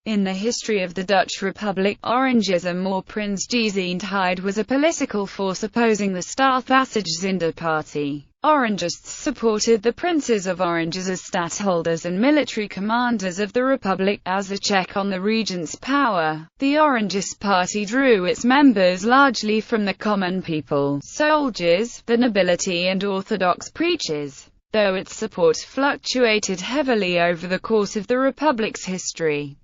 In the history of the Dutch Republic, Orangism or Prinsjesendheid was a political force opposing the Staatsbasiszender party. Orangists supported the Princes of Orange as stadtholders and military commanders of the Republic, as a check on the regent's power. The Orangist party drew its members largely from the common people, soldiers, the nobility and Orthodox preachers, though its support fluctuated heavily over the course of the Republic's history.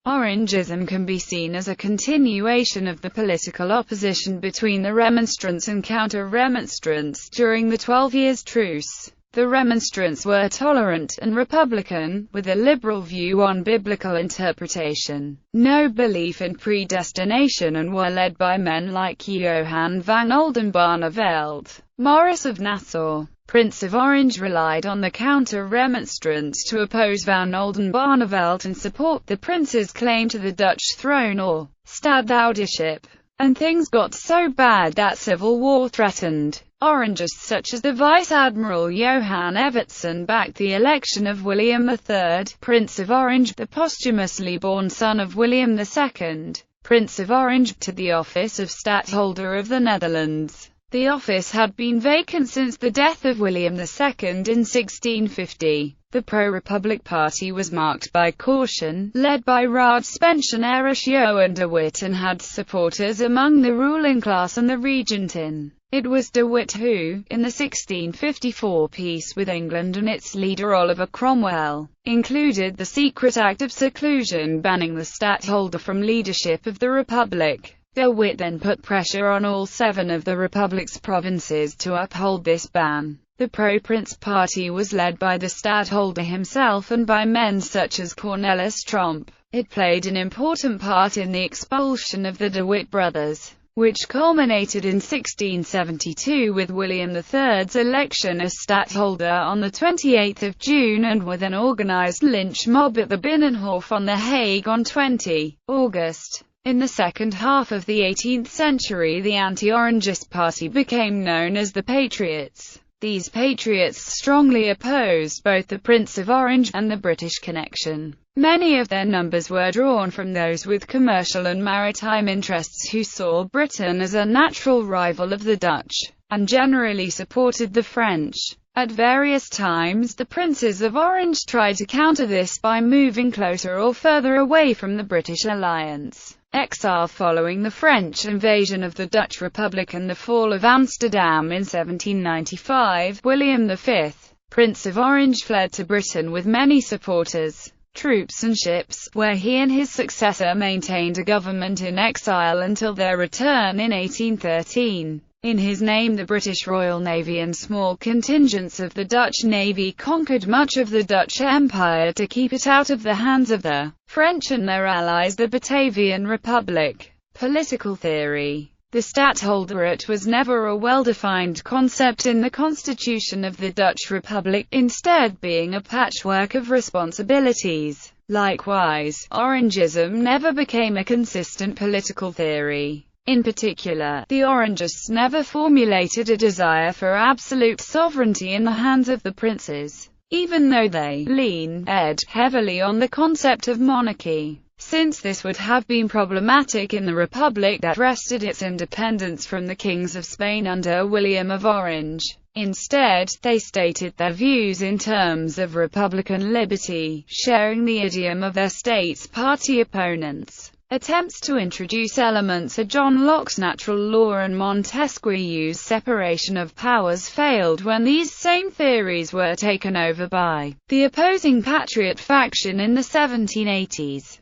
Orangism can be seen as a continuation of the political opposition between the Remonstrants and Counter-Remonstrants during the 12 Years' Truce. The Remonstrants were tolerant and republican, with a liberal view on biblical interpretation, no belief in predestination, and were led by men like Johann van Oldenbarneveld. Maurice of Nassau, Prince of Orange, relied on the Counter-Remonstrants to oppose van Oldenbarneveld and support the prince's claim to the Dutch throne or stadhoudership. And things got so bad that civil war threatened. Orangists such as the Vice-Admiral Johan Evertsen backed the election of William III, Prince of Orange, the posthumously born son of William II, Prince of Orange, to the office of Stadtholder of the Netherlands. The office had been vacant since the death of William II in 1650. The pro-Republic party was marked by caution, led by Raadspensionaris Johan de Witt, and had supporters among the ruling class and the regentin. It was de Witt who, in the 1654 peace with England and its leader Oliver Cromwell, included the secret act of seclusion banning the stadtholder from leadership of the Republic. De Witt then put pressure on all 7 of the Republic's provinces to uphold this ban. The pro-Prince party was led by the stadtholder himself and by men such as Cornelis Tromp. It played an important part in the expulsion of the De Witt brothers, which culminated in 1672 with William III's election as stadtholder on the 28th of June and with an organized lynch mob at the Binnenhof on The Hague on 20 August. In the second half of the 18th century, the anti-Orangist party became known as the Patriots. These patriots strongly opposed both the Prince of Orange and the British connection. Many of their numbers were drawn from those with commercial and maritime interests who saw Britain as a natural rival of the Dutch, and generally supported the French. At various times, the Princes of Orange tried to counter this by moving closer or further away from the British alliance. Exile following the French invasion of the Dutch Republic and the fall of Amsterdam in 1795, William V, Prince of Orange, fled to Britain with many supporters, troops and ships, where he and his successor maintained a government in exile until their return in 1813. In his name, the British Royal Navy and small contingents of the Dutch Navy conquered much of the Dutch Empire to keep it out of the hands of the French and their allies, the Batavian Republic. Political theory. The stadtholderate was never a well-defined concept in the constitution of the Dutch Republic, instead being a patchwork of responsibilities. Likewise, Orangism never became a consistent political theory. In particular, the Orangists never formulated a desire for absolute sovereignty in the hands of the princes, even though they leaned heavily on the concept of monarchy, since this would have been problematic in the Republic that wrested its independence from the kings of Spain under William of Orange. Instead, they stated their views in terms of republican liberty, sharing the idiom of their state's party opponents. Attempts to introduce elements of John Locke's natural law and Montesquieu's separation of powers failed when these same theories were taken over by the opposing patriot faction in the 1780s.